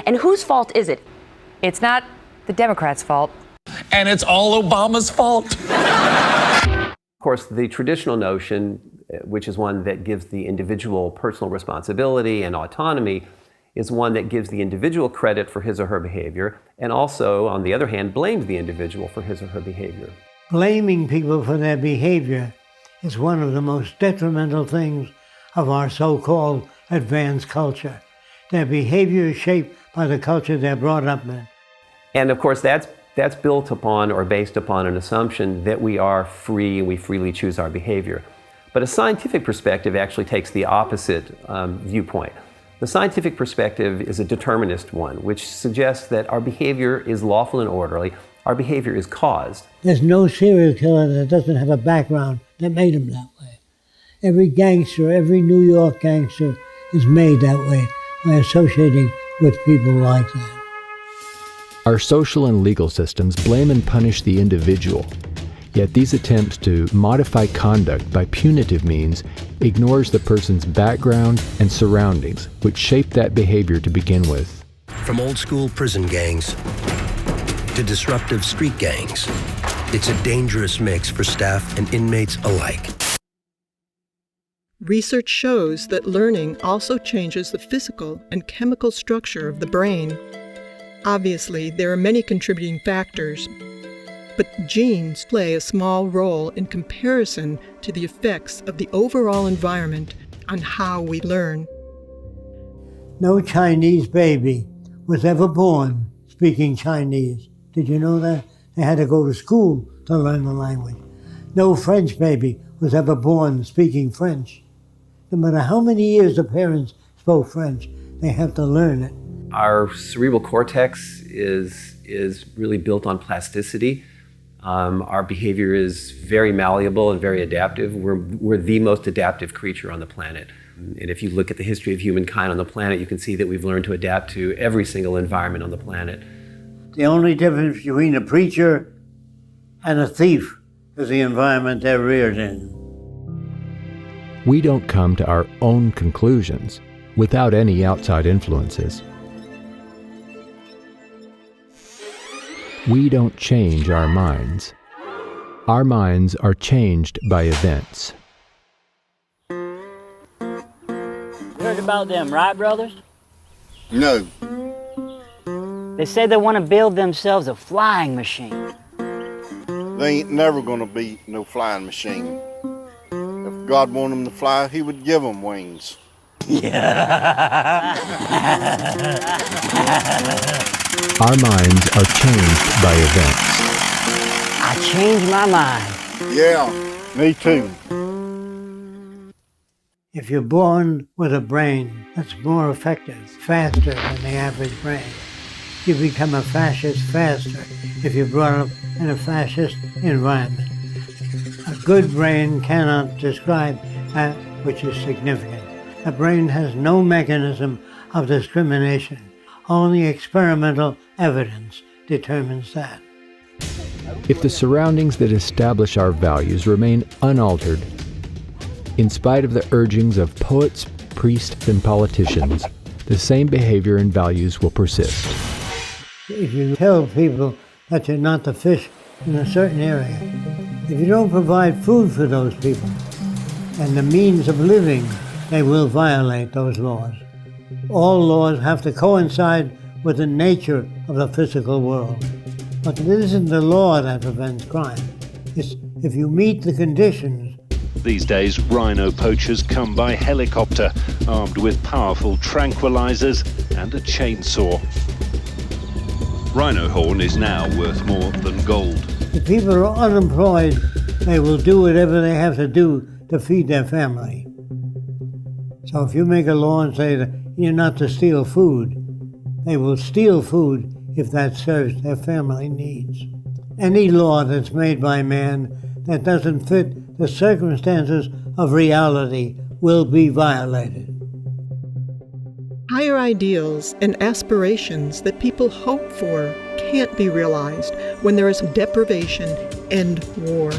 And whose fault is it? It's not the Democrats' fault. And it's all Obama's fault. Of course, the traditional notion, which is one that gives the individual personal responsibility and autonomy, is one that gives the individual credit for his or her behavior, and also, on the other hand, blames the individual for his or her behavior. Blaming people for their behavior is one of the most detrimental things of our so-called advanced culture. Their behavior is shaped by the culture they're brought up in. And of course, that's built upon or based upon an assumption that we are free and we freely choose our behavior. But a scientific perspective actually takes the opposite viewpoint. The scientific perspective is a determinist one, which suggests that our behavior is lawful and orderly. Our behavior is caused. There's no serial killer that doesn't have a background that made him that way. Every gangster, every New York gangster is made that way by associating with people like that. Our social and legal systems blame and punish the individual. Yet these attempts to modify conduct by punitive means ignores the person's background and surroundings, which shape that behavior to begin with. From old-school prison gangs to disruptive street gangs, it's a dangerous mix for staff and inmates alike. Research shows that learning also changes the physical and chemical structure of the brain. Obviously, there are many contributing factors, but genes play a small role in comparison to the effects of the overall environment on how we learn. No Chinese baby was ever born speaking Chinese. Did you know that? They had to go to school to learn the language. No French baby was ever born speaking French. No matter how many years the parents spoke French, they have to learn it. Our cerebral cortex is really built on plasticity. Our behavior is very malleable and very adaptive. We're the most adaptive creature on the planet. And if you look at the history of humankind on the planet, you can see that we've learned to adapt to every single environment on the planet. The only difference between a preacher and a thief is the environment they're reared in. We don't come to our own conclusions without any outside influences. We don't change our minds. Our minds are changed by events. Heard about them, right, brothers? No. They say they want to build themselves a flying machine. They ain't never gonna be no flying machine. If God wanted them to fly, he would give them wings. Yeah. Our minds are changed by events. I changed my mind. Yeah, me too. If you're born with a brain that's more effective, faster than the average brain, you become a fascist faster if you're brought up in a fascist environment. A good brain cannot describe that which is significant. A brain has no mechanism of discrimination. Only experimental evidence determines that. If the surroundings that establish our values remain unaltered, in spite of the urgings of poets, priests, and politicians, the same behavior and values will persist. If you tell people that you're not the fish in a certain area, if you don't provide food for those people and the means of living, they will violate those laws. All laws have to coincide with the nature of the physical world. But it isn't the law that prevents crime. It's if you meet the conditions. These days, rhino poachers come by helicopter, armed with powerful tranquilizers and a chainsaw. Rhino horn is now worth more than gold. If people are unemployed, they will do whatever they have to do to feed their family. So if you make a law and say that you're not to steal food, they will steal food if that serves their family needs. Any law that's made by man that doesn't fit the circumstances of reality will be violated. Higher ideals and aspirations that people hope for can't be realized when there is deprivation and war.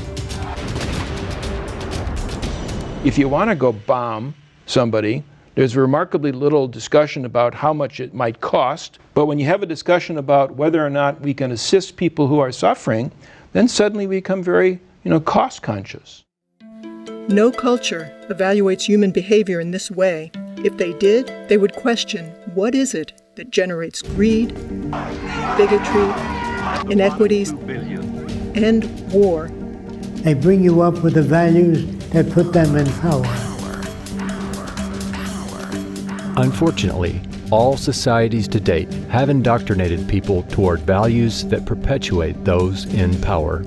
If you want to go bomb somebody, There's remarkably little discussion about how much it might cost, but when you have a discussion about whether or not we can assist people who are suffering, then suddenly we become very, cost conscious. No culture evaluates human behavior in this way. If they did, they would question what is it that generates greed, bigotry, inequities, and war. They bring you up with the values that put them in power. Unfortunately, all societies to date have indoctrinated people toward values that perpetuate those in power.